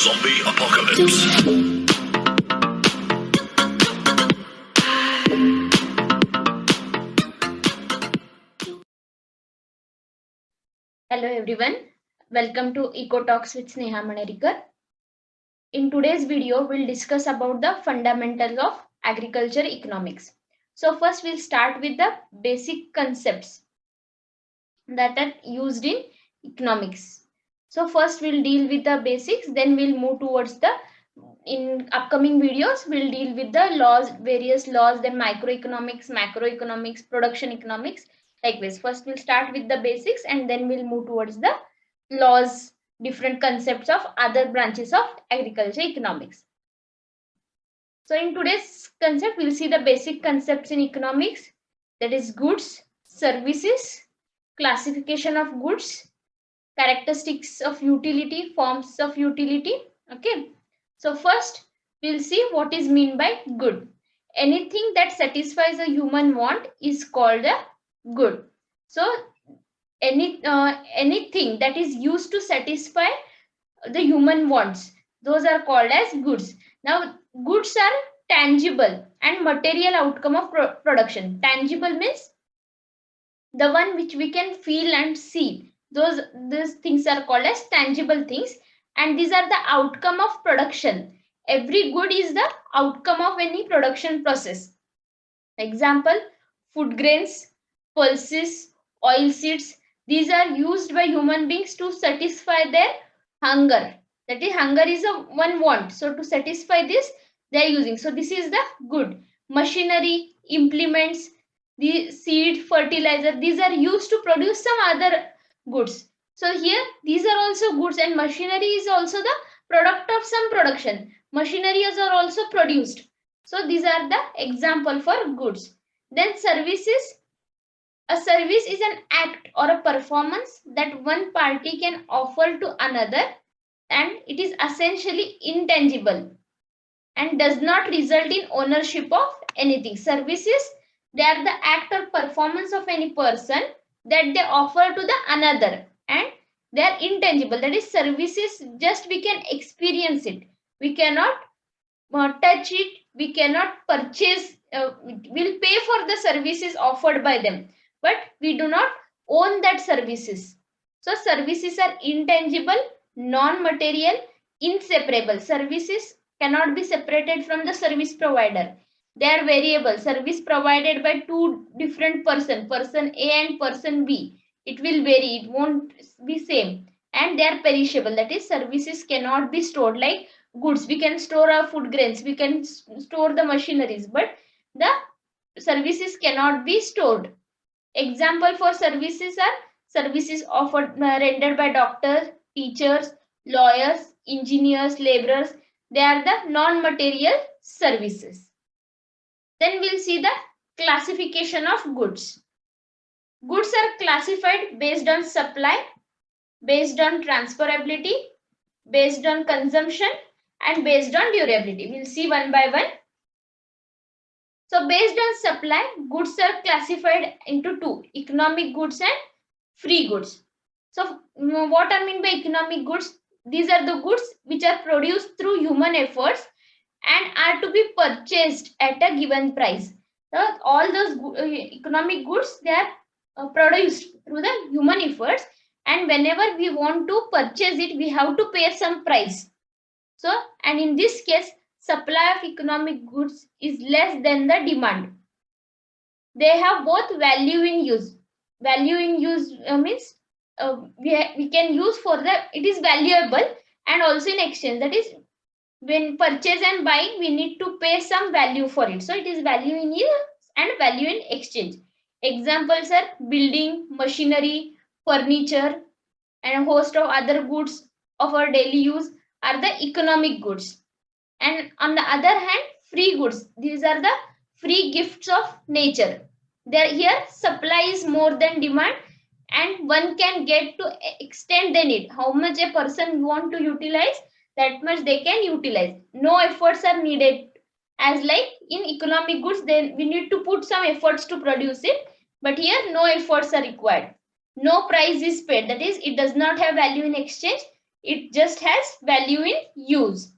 Zombie apocalypse. Hello everyone, welcome to Eco Talks with Sneha Manerikar. In today's video, we'll discuss about the fundamentals of agriculture economics. So first we'll start with the basic concepts that are used in economics. So first we'll deal with the basics, then we'll move towards in upcoming videos, we'll deal with the laws, various laws, then microeconomics, macroeconomics, production economics, like this. First we'll start with the basics and then we'll move towards the laws, different concepts of other branches of agriculture economics. So in today's concept, we'll see the basic concepts in economics, that is goods, services, classification of goods, characteristics of utility, forms of utility. Okay. So first we'll see what is meant by good. Anything that satisfies a human want is called a good. So anything that is used to satisfy the human wants, those are called as goods. Now goods are tangible and material outcome of production. Tangible means the one which we can feel and see. These things are called as tangible things, and these are the outcome of production. Every good is the outcome of any production process. Example, food grains, pulses, oil seeds, these are used by human beings to satisfy their hunger. That is, hunger is a one want, so to satisfy this they are using. So this is the good. Machinery, implements, the seed, fertilizer, these are used to produce some other goods. So here these are also goods, and machinery is also the product of some production. Machineries are also produced. So these are the example for goods. Then services. A service is an act or a performance that one party can offer to another, and it is essentially intangible and does not result in ownership of anything. Services, they are the act or performance of any person that they offer to the another, and they are intangible. That is, services just we can experience it. We cannot touch it, we cannot purchase, we'll pay for the services offered by them, but we do not own that services. So services are intangible, non-material, inseparable. Services cannot be separated from the service provider. They are variable. Service provided by two different person A and person B, it will vary, it won't be same, and they are perishable. That is, services cannot be stored. Like goods, we can store our food grains, we can store the machineries, but the services cannot be stored. Example for services are services offered, rendered by doctors, teachers, lawyers, engineers, laborers. They are the non-material services. Then we'll see the classification of goods. Goods are classified based on supply, based on transferability, based on consumption, and based on durability. We'll see one by one. So based on supply, goods are classified into two: economic goods and free goods. So what I mean by economic goods? These are the goods which are produced through human efforts and are to be purchased at a given price. So all those economic goods, they are produced through the human efforts, and whenever we want to purchase it, we have to pay some price. So, and in this case, supply of economic goods is less than the demand. They have both value in use. Value in use means we can use for the, it is valuable, and also in exchange. That is, when purchase and buying, we need to pay some value for it. So it is value in use and value in exchange. Examples are building, machinery, furniture, and a host of other goods of our daily use are the economic goods. And on the other hand, free goods, these are the free gifts of nature. There here supply is more than demand, and one can get to extend the need. How much a person want to utilize, that much they can utilize. No efforts are needed. As like in economic goods, then we need to put some efforts to produce it, but here no efforts are required. No price is paid. That is, it does not have value in exchange. It just has value in use.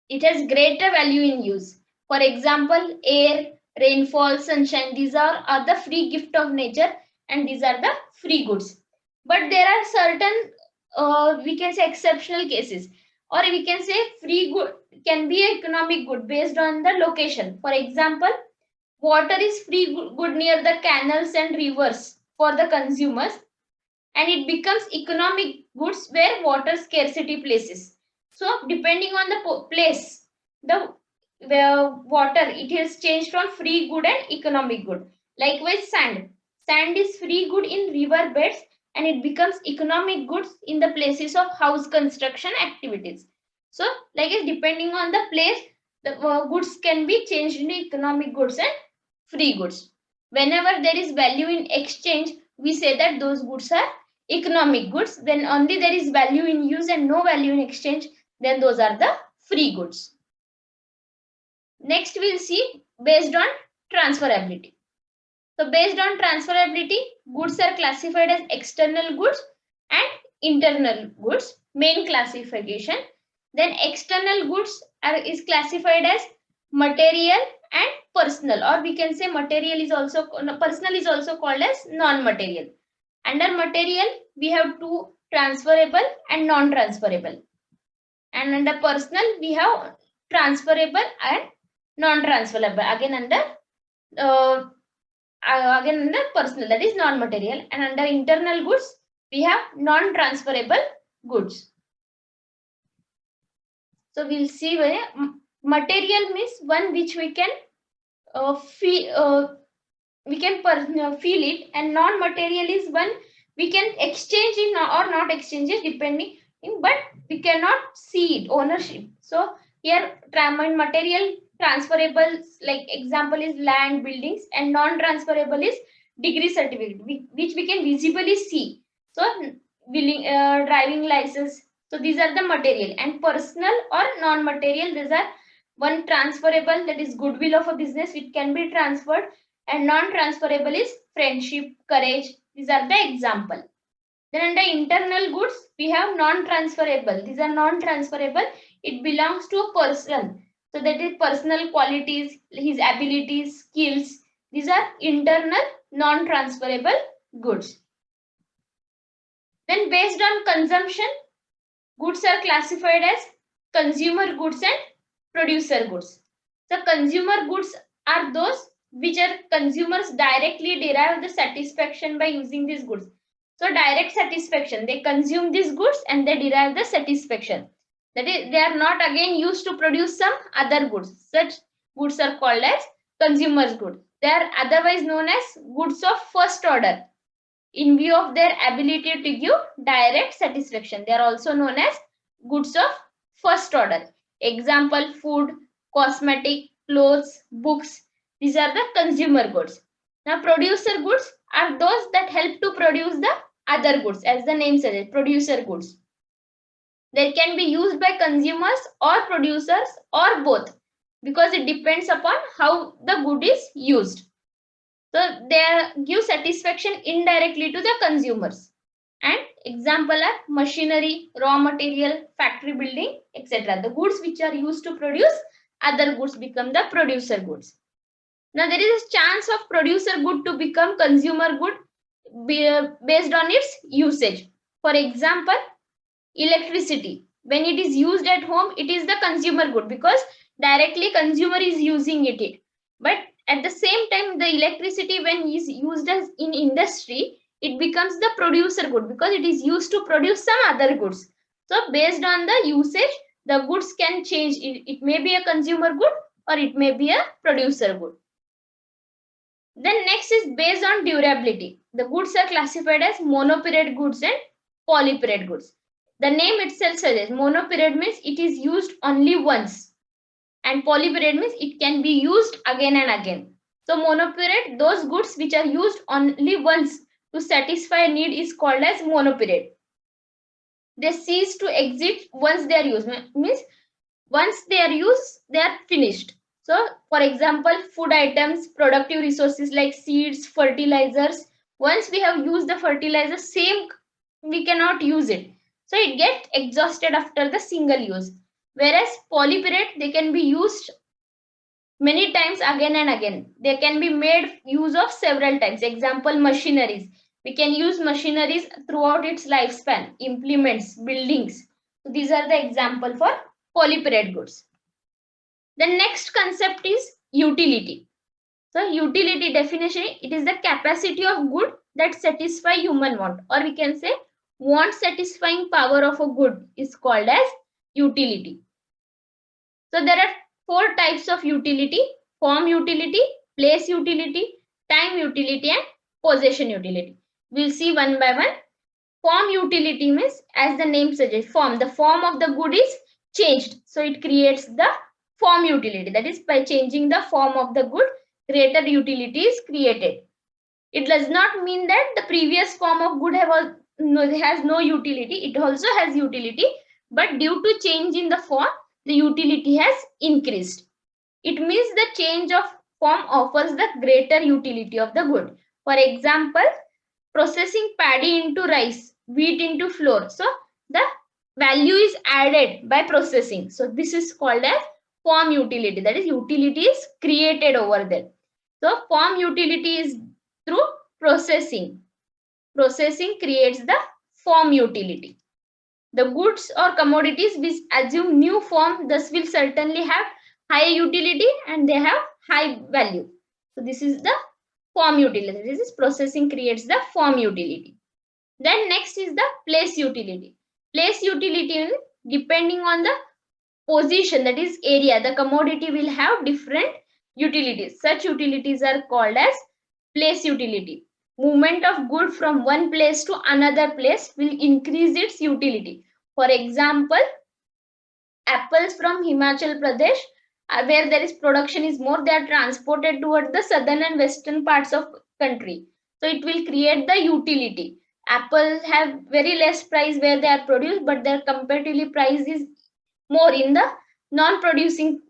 It has greater value in use. For example, air, rainfall, sunshine, these are the free gift of nature, and these are the free goods. But there are certain, we can say, exceptional cases, or we can say free good can be an economic good based on the location. For example, water is free good near the canals and rivers for the consumers, and it becomes economic goods where water scarcity places. So depending on the place, the water, it has changed from free good and economic good. Likewise, sand is free good in river beds, and it becomes economic goods in the places of house construction activities. So like depending on the place, the goods can be changed into economic goods and free goods. Whenever there is value in exchange, we say that those goods are economic goods. When only there is value in use and no value in exchange, then those are the free goods. Next, we'll see based on transferability. So based on transferability, goods are classified as external goods and internal goods, main classification. Then external goods is classified as material and personal, or we can say material is also, personal is also called as non-material. Under material, we have two, transferable and non-transferable. And under personal, we have transferable and non-transferable. Again under personal, that is non-material. And under internal goods, we have non-transferable goods. So we'll see where material means one which we can feel it, and non-material is one we can exchange it or not exchange it depending, but we cannot see it, ownership. So here material transferable, like example is land, buildings, and non-transferable is degree certificate, which we can visibly see. So driving license. So these are the material. And personal or non-material, these are one transferable, that is goodwill of a business, it can be transferred, and non-transferable is friendship, courage. These are the example. Then under internal goods, we have non-transferable. These are non-transferable. It belongs to a person. So that is personal qualities, his abilities, skills. These are internal non-transferable goods. Then based on consumption, goods are classified as consumer goods and producer goods. So consumer goods are those which are consumers directly derive the satisfaction by using these goods. So direct satisfaction, they consume these goods and they derive the satisfaction. That is, they are not again used to produce some other goods. Such goods are called as consumer's goods. They are otherwise known as goods of first order in view of their ability to give direct satisfaction. They are also known as goods of first order. Example, food, cosmetic, clothes, books. These are the consumer goods. Now, producer goods are those that help to produce the other goods, as the name suggests, producer goods. They can be used by consumers or producers or both, because it depends upon how the good is used. So they give satisfaction indirectly to the consumers. And example are machinery, raw material, factory building, etc. The goods which are used to produce other goods become the producer goods. Now there is a chance of producer good to become consumer good based on its usage. For example, electricity. When it is used at home, it is the consumer good because directly consumer is using it. But at the same time, the electricity when is used as in industry, it becomes the producer good because it is used to produce some other goods. So based on the usage, the goods can change. It may be a consumer good or it may be a producer good. Then next is based on durability. The goods are classified as monoperiod goods and polyperiod goods. The name itself suggests monoperiod means it is used only once, and polyperiod means it can be used again and again. So monoperiod, those goods which are used only once to satisfy a need is called as monoperiod. They cease to exist once they are used, means once they are used, they are finished. So for example, food items, productive resources like seeds, fertilizers, once we have used the fertilizer, same we cannot use it. So it gets exhausted after the single use. Whereas polypyrate, they can be used many times again and again. They can be made use of several times. Example, machineries. We can use machineries throughout its lifespan. Implements, buildings. So these are the example for polypyrate goods. The next concept is utility. So utility definition, it is the capacity of good that satisfy human want, or we can say want satisfying power of a good is called as utility. So there are four types of utility: form utility, place utility, time utility, and possession utility. We'll see one by one. Form utility means, as the name suggests, form. The form of the good is changed. So it creates the form utility. That is, by changing the form of the good, greater utility is created. It does not mean that the previous form of good has no utility. It also has utility, but due to change in the form, the utility has increased. It means the change of form offers the greater utility of the good. For example, processing paddy into rice, wheat into flour. So the value is added by processing. So this is called as form utility. That is, utility is created over there. So form utility is through processing. Processing creates the form utility. The goods or commodities which assume new form thus will certainly have high utility and they have high value. So this is the form utility. This is processing creates the form utility. Then next is the place utility. Place utility, depending on the position, that is area, the commodity will have different utilities. Such utilities are called as place utility. Movement of good from one place to another place will increase its utility. For example, apples from Himachal Pradesh, where there is production is more, they are transported towards the southern and western parts of country. So it will create the utility. Apples have very less price where they are produced, but their comparatively price is more in the non-producing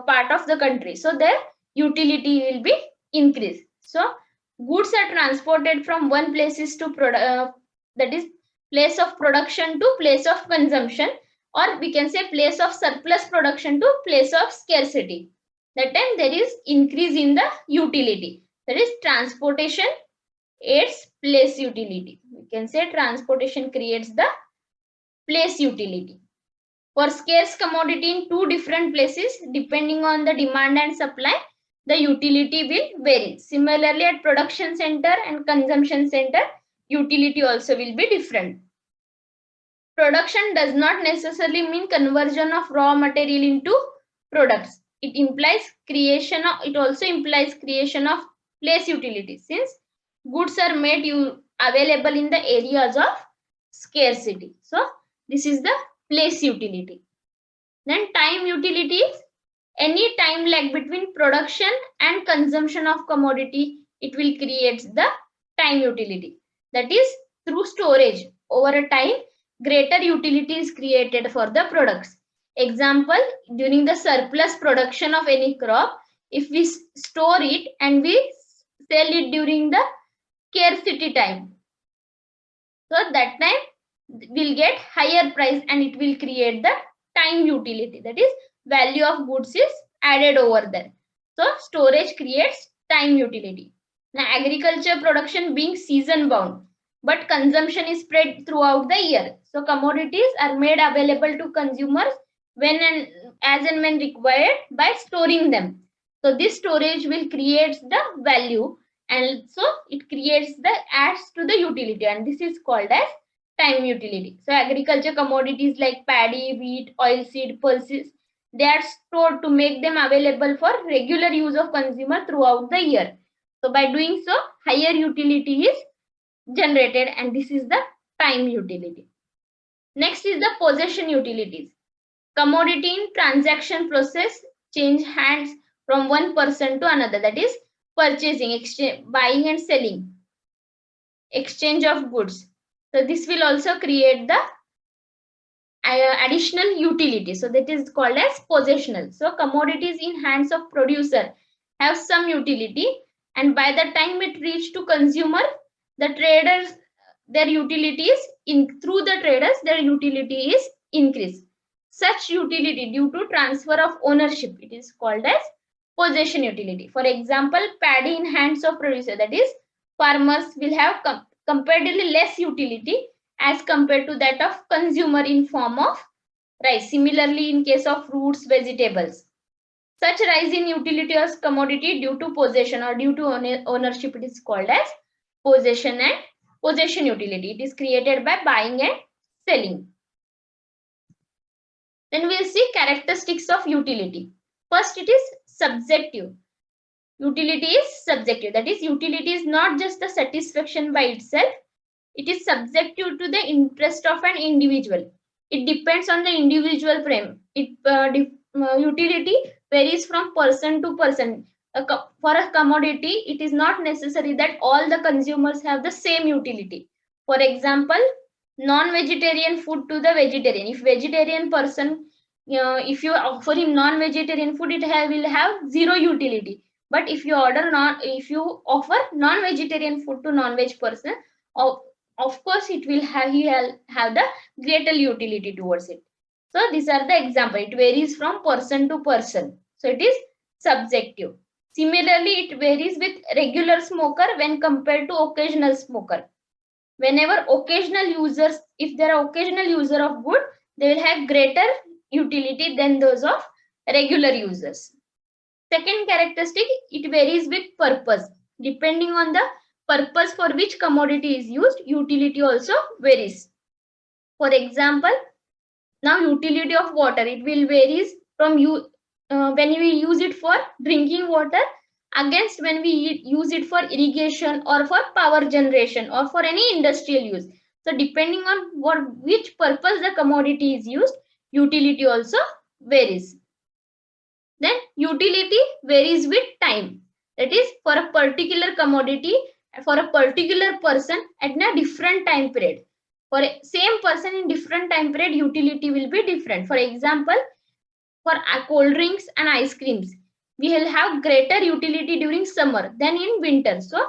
part of the country. So their utility will be increased. So goods are transported from one places to that is place of production to place of consumption, or we can say place of surplus production to place of scarcity. That time there is increase in the utility. That is, transportation aids place utility. We can say transportation creates the place utility. For scarce commodity in two different places, depending on the demand and supply, the utility will vary. Similarly, at production center and consumption center, utility also will be different. Production does not necessarily mean conversion of raw material into products. It also implies creation of place utility, since goods are made available in the areas of scarcity. So this is the place utility. Then time utility is any time lag between production and consumption of commodity, it will create the time utility. That is, through storage over a time, greater utility is created for the products. Example, during the surplus production of any crop, if we store it and we sell it during the scarcity time, so that time we'll get higher price and it will create the time utility. That is, value of goods is added over there. So storage creates time utility. Now agriculture production being season bound, but consumption is spread throughout the year. So commodities are made available to consumers when and as and when required by storing them. So this storage will create the value, and so it creates the adds to the utility, and this is called as time utility. So agriculture commodities like paddy, wheat, oilseed, pulses, they are stored to make them available for regular use of consumer throughout the year. So by doing so, higher utility is generated, and this is the time utility. Next is the possession utilities. Commodity in transaction process change hands from one person to another. That is, purchasing, exchange, buying and selling, exchange of goods. So this will also create the additional utility. So that is called as possessional. So commodities in hands of producer have some utility, and by the time it reach to consumer, the traders their utility is through the traders, their utility is increased. Such utility due to transfer of ownership, it is called as possession utility. For example, paddy in hands of producer, that is farmers will have comparatively less utility as compared to that of consumer in form of rice. Similarly, in case of fruits, vegetables, such rise in utility as commodity due to possession or due to ownership, it is called as possession and possession utility. It is created by buying and selling. Then we'll see characteristics of utility. First, it is subjective. Utility is subjective. That is, utility is not just the satisfaction by itself. It is subjective to the interest of an individual. It depends on the individual frame. Utility varies from person to person. For a commodity, it is not necessary that all the consumers have the same utility. For example, non-vegetarian food to the vegetarian. If vegetarian person, if you offer him non-vegetarian food, will have zero utility. But if you offer non-vegetarian food to non-veg person, of course he will have the greater utility towards it. So these are the example. It varies from person to person. So it is subjective. Similarly, it varies with regular smoker when compared to occasional smoker. Whenever occasional users, if there are occasional user of good, they will have greater utility than those of regular users. Second characteristic, it varies with purpose. Depending on the purpose for which commodity is used, utility also varies. For example, now utility of water, it will varies from when we use it for drinking water against when we use it for irrigation or for power generation or for any industrial use. So depending on which purpose the commodity is used, utility also varies. Then utility varies with time. That is, for a particular commodity, for a particular person at a different time period. For a same person in different time period, utility will be different. For example, for cold drinks and ice creams, we will have greater utility during summer than in winter. So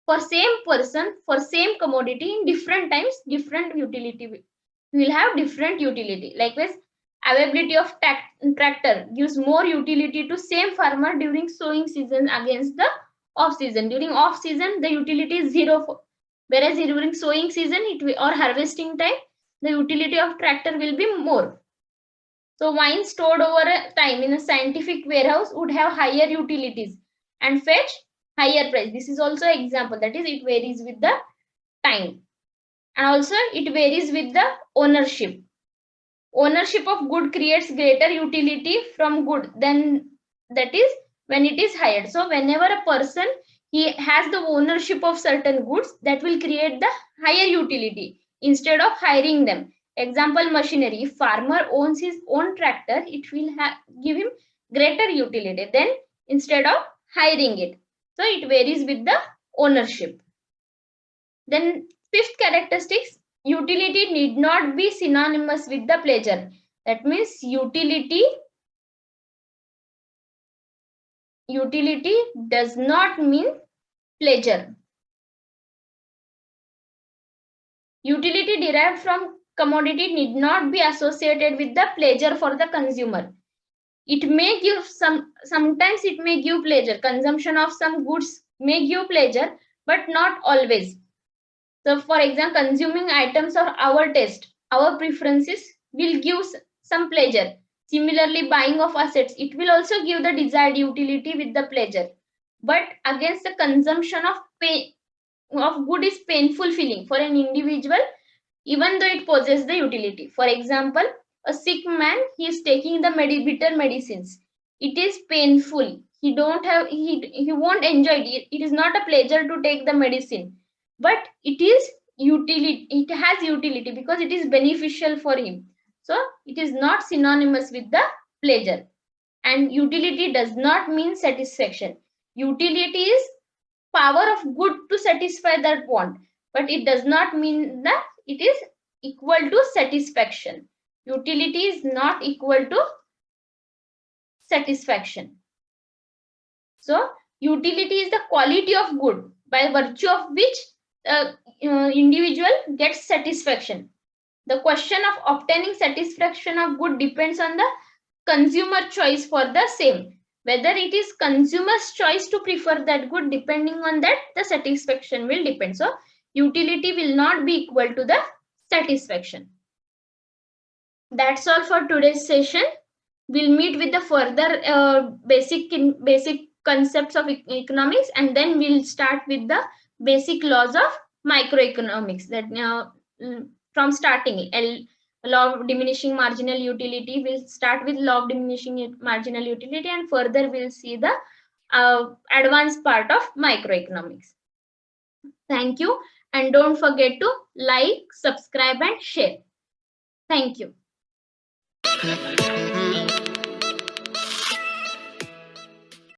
for same person, for same commodity, in different times, different utility, we will have different utility. Likewise, availability of tractor gives more utility to same farmer during sowing season against the off season. During off season, the utility is zero, whereas during sowing season or harvesting time, the utility of tractor will be more. So wine stored over a time in a scientific warehouse would have higher utilities and fetch higher price. This is also an example. That is, it varies with the time. And also it varies with the ownership. Ownership of good creates greater utility from good than, that is, when it is hired. So whenever a person he has the ownership of certain goods, that will create the higher utility instead of hiring them. Example, machinery. If farmer owns his own tractor, it will give him greater utility than instead of hiring it. So it varies with the ownership. Then fifth characteristics, utility need not be synonymous with the pleasure. That means utility does not mean pleasure. Utility derived from commodity need not be associated with the pleasure for the consumer. It may give sometimes it may give pleasure. Consumption of some goods may give pleasure, but not always. So for example, consuming items of our taste, our preferences will give some pleasure. Similarly, buying of assets, it will also give the desired utility with the pleasure. But against the consumption of good is painful feeling for an individual, even though it possesses the utility. For example, a sick man, he is taking the bitter medicines. It is painful. He won't enjoy it. It is not a pleasure to take the medicine, but it is utility. It has utility because it is beneficial for him. So it is not synonymous with the pleasure. And utility does not mean satisfaction. Utility is power of good to satisfy that want, but it does not mean that it is equal to satisfaction. Utility is not equal to satisfaction. So utility is the quality of good by virtue of which individual gets satisfaction. The question of obtaining satisfaction of good depends on the consumer choice for the same. Whether it is consumer's choice to prefer that good, depending on that, the satisfaction will depend. So, utility will not be equal to the satisfaction. That's all for today's session. We'll meet with the further basic concepts of economics, and then we'll start with the basic laws of microeconomics. That from starting law of diminishing marginal utility, we'll start with law of diminishing marginal utility, and further we'll see the advanced part of microeconomics. Thank you, and don't forget to like, subscribe, and share. Thank you.